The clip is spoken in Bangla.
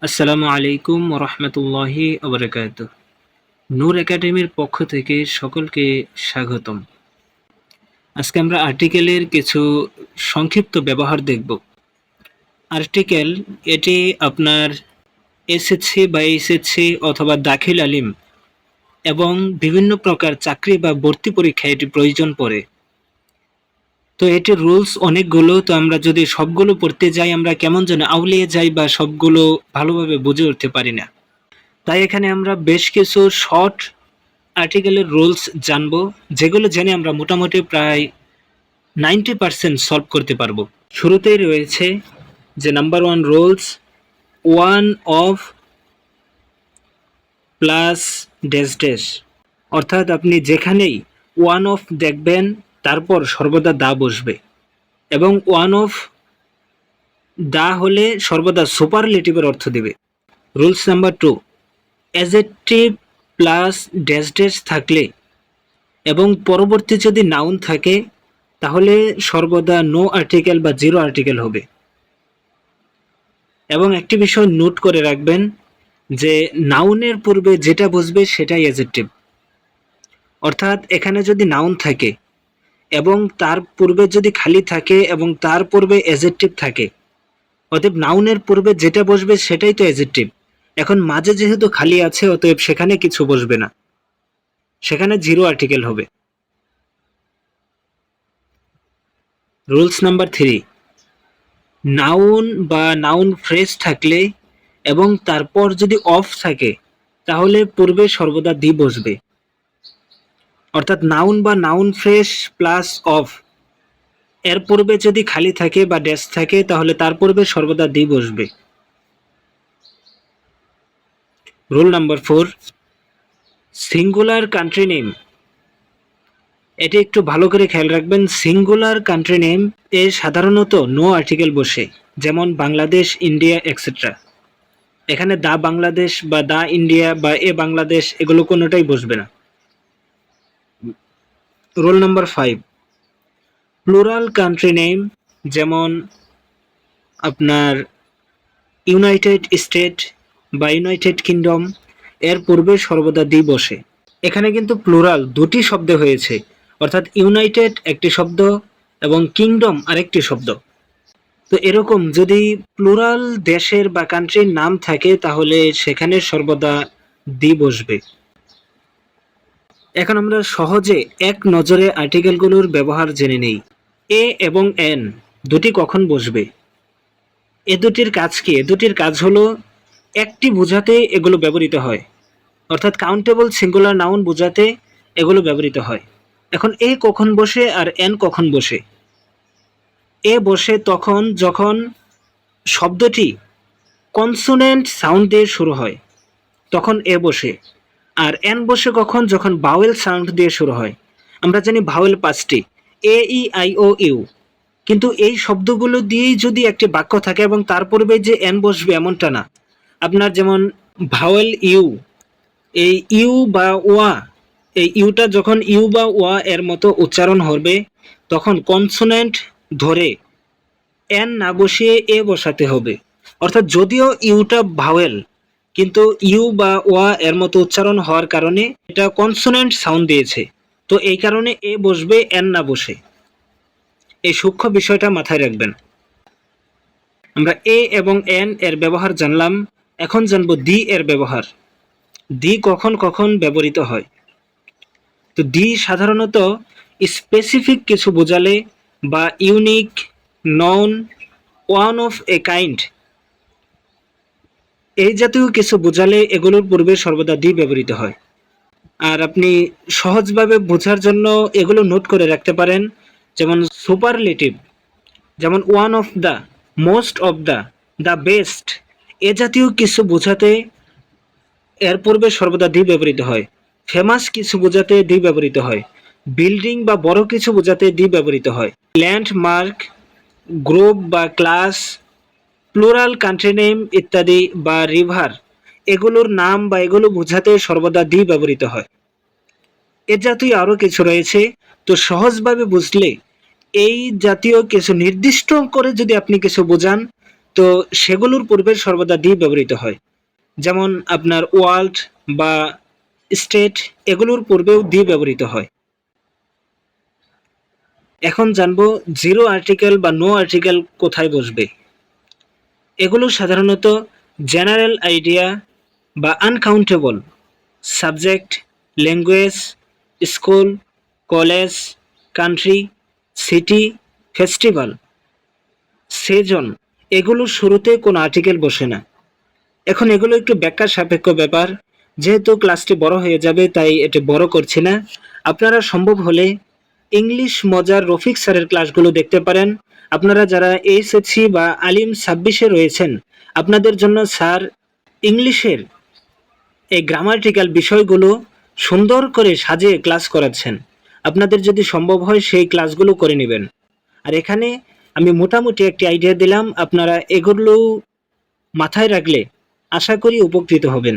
আসসালামু আলাইকুম ওরহমতুল্লাহি ওবরাকাতুহ। নূর একাডেমির পক্ষ থেকে সকলকে স্বাগতম। আজকে আমরা আর্টিকেলের কিছু সংক্ষিপ্ত ব্যবহার দেখব। আর্টিকেল এটি আপনার এসএসসি বা এইচএসসি অথবা দাখিল আলিম এবং বিভিন্ন প্রকার চাকরি বা ভর্তি পরীক্ষায় এটি প্রয়োজন পড়ে। তো এটির রুলস অনেকগুলো, তো আমরা যদি সবগুলো পড়তে যাই আমরা কেমন যেন আউলিয়ে যাই বা সবগুলো ভালোভাবে বুঝে উঠতে পারি না। তাই এখানে আমরা বেশ কিছু শর্ট আর্টিকেলের রুলস জানবো, যেগুলো জেনে আমরা মোটামুটি প্রায় 90% সলভ করতে পারবো। শুরুতেই রয়েছে যে number 1 rules, one of plus dash dash, অর্থাৎ আপনি যেখানেই ওয়ান অফ দেখবেন তারপর সর্বদা দা বসবে, এবং ওয়ান অফ দা হলে সর্বদা সুপারলেটিভের অর্থ দেবে। Rules number 2, adjective plus dash dash থাকলে এবং পরবর্তী যদি নাউন থাকে তাহলে সর্বদা নো আর্টিকেল বা জিরো আর্টিকেল হবে। এবং একটি বিষয় নোট করে রাখবেন যে নাউনের পূর্বে যেটা বসবে সেটাই অ্যাডজেক্টিভ। অর্থাৎ এখানে যদি নাউন থাকে এবং তার পূর্বে যদি খালি থাকে এবং তার পূর্বে অ্যাডজেক্টিভ থাকে, অতএব নাউনের পূর্বে যেটা বসবে সেটাই তো অ্যাডজেক্টিভ। এখন মাঝে যেহেতু খালি আছে অতএব সেখানে কিছু বসবে না, সেখানে জিরো আর্টিকেল হবে। রুলস নাম্বার 3, নাউন বা নাউন ফ্রেজ থাকলে এবং তারপর যদি অফ থাকে তাহলে পূর্বে সর্বদা দি বসবে। অর্থাৎ নাউন বা নাউন ফ্রেজ প্লাস অফ এর পূর্বে যদি খালি থাকে বা ড্যাশ থাকে তাহলে তার পূর্বে সর্বদা দি বসবে। Rule number 4, singular country name. এটি একটু ভালো করে খেয়াল রাখবেন। সিঙ্গুলার কান্ট্রি নেম এ সাধারণত নো আর্টিকেল বসে, যেমন বাংলাদেশ, ইন্ডিয়া এক্সেট্রা। এখানে দা বাংলাদেশ বা দা ইন্ডিয়া বা এ বাংলাদেশ এগুলো কোনোটাই বসবে না। Roll number 5, plural country name, যেমন আপনার ইউনাইটেড স্টেট বা ইউনাইটেড কিংডম, এর পূর্বে সর্বদা দি বসে। এখানে কিন্তু প্লুরাল দুটি শব্দ হয়েছে, অর্থাৎ ইউনাইটেড একটি শব্দ এবং কিংডম আরেকটি শব্দ। তো এরকম যদি প্লুরাল দেশের বা কান্ট্রির নাম থাকে তাহলে সেখানে সর্বদা দি বসবে। এখন আমরা সহজে এক নজরে আর্টিকেলগুলোর ব্যবহার জেনে নেই। এ এবং এন দুটি কখন বসবে, এ দুটির কাজ কি? এ দুটির কাজ হলো একটি বোঝাতে এগুলো ব্যবহৃত হয়, অর্থাৎ কাউন্টেবল সিঙ্গুলার নাউন বোঝাতে এগুলো ব্যবহৃত হয়। এখন এ কখন বসে আর এন কখন বসে? এ বসে তখন যখন শব্দটি কনসোনেন্ট সাউন্ড দিয়ে শুরু হয়, তখন এ বসে। আর এন বসে কখন? যখন ভাওয়েল সাউন্ড দিয়ে শুরু হয়। আমরা জানি ভাওয়েল 5টি, এ ই আই ও ইউ, কিন্তু এই শব্দগুলো দিয়েই যদি একটি বাক্য থাকে এবং তার পূর্বে যে এন বসবে এমনটা না। আপনার যেমন ভাওয়েল ইউ, এই ইউ বা ওয়া, এই ইউটা যখন ইউ বা ওয়া এর মতো উচ্চারণ হবে তখন কনসোনেন্ট ধরে এন না বসিয়ে এ বসাতে হবে। অর্থাৎ যদিও ইউটা ভাওয়েল কিন্তু ইউ বা ওয়া এর মতো উচ্চারণ হওয়ার কারণে এটা কনসোনেন্ট সাউন্ড দিয়েছে, তো এই কারণে এ বসবে এন না বসে। এই সূক্ষ্ম বিষয়টা মাথায় রাখবেন। আমরা এ এবং এন এর ব্যবহার জানলাম, এখন জানবো দি এর ব্যবহার। দি কখন কখন ব্যবহৃত হয়? তো দি সাধারণত স্পেসিফিক কিছু বোঝালে বা unique, non, one of a kind এই জাতীয় কিছু বোঝালে এগুলোর পূর্বে সর্বদা দি ব্যবহৃত হয়। আর আপনি সহজভাবে বোঝার জন্য এগুলো নোট করে রাখতে পারেন, যেমন সুপারলেটিভ, যেমন one of the, most of the best, এ জাতীয় কিছু বোঝাতে এর পূর্বে সর্বদা দি ব্যবহৃত হয়। ফেমাস কিছু বোঝাতে দি ব্যবহৃত হয়। বিল্ডিং বা বড় কিছু বোঝাতে দি ব্যবহৃত হয়। ল্যান্ডমার্ক, গ্রুপ বা ক্লাস, প্লুরাল কান্ট্রি নেম ইত্যাদি বা রিভার, এগুলোর নাম বা এগুলো বোঝাতে সর্বদা দি ব্যবহৃত হয়। এ জাতীয় আরও কিছু রয়েছে। তো সহজভাবে বুঝলে এই জাতীয় কিছু নির্দিষ্ট করে যদি আপনি কিছু বোঝান তো সেগুলোর পূর্বে সর্বদা দি ব্যবহৃত হয়। যেমন আপনার ওয়ার্ল্ড বা স্টেট, এগুলোর পূর্বেও দি ব্যবহৃত হয়। এখন জানবো জিরো আর্টিকেল বা নো আর্টিকেল কোথায় বসবে। এগুলো সাধারণত জেনারেল আইডিয়া বা uncountable, subject, language, school, college, country, city, festival, season, এগুলোর শুরুতে কোনো আর্টিকেল বসে না। এখন এগুলো একটু ব্যাখ্যা সাপেক্ষ ব্যাপার, যেহেতু ক্লাসটি বড় হয়ে যাবে তাই এটা বড় করছি না। আপনারা সম্ভব হলে ইংলিশ মজার রফিক স্যারের ক্লাসগুলো দেখতে পারেন। আপনারা যারা এইচএসসি বা আলিম 26-এ রয়েছেন, আপনাদের জন্য স্যার ইংলিশের এই গ্রামাটিক্যাল বিষয়গুলো সুন্দর করে সাজিয়ে ক্লাস করাচ্ছেন। আপনাদের যদি সম্ভব হয় সেই ক্লাসগুলো করে নেবেন। আর এখানে আমি মোটামুটি একটি আইডিয়া দিলাম, আপনারা এগুলো মাথায় রাখলে আশা করি উপকৃত হবেন।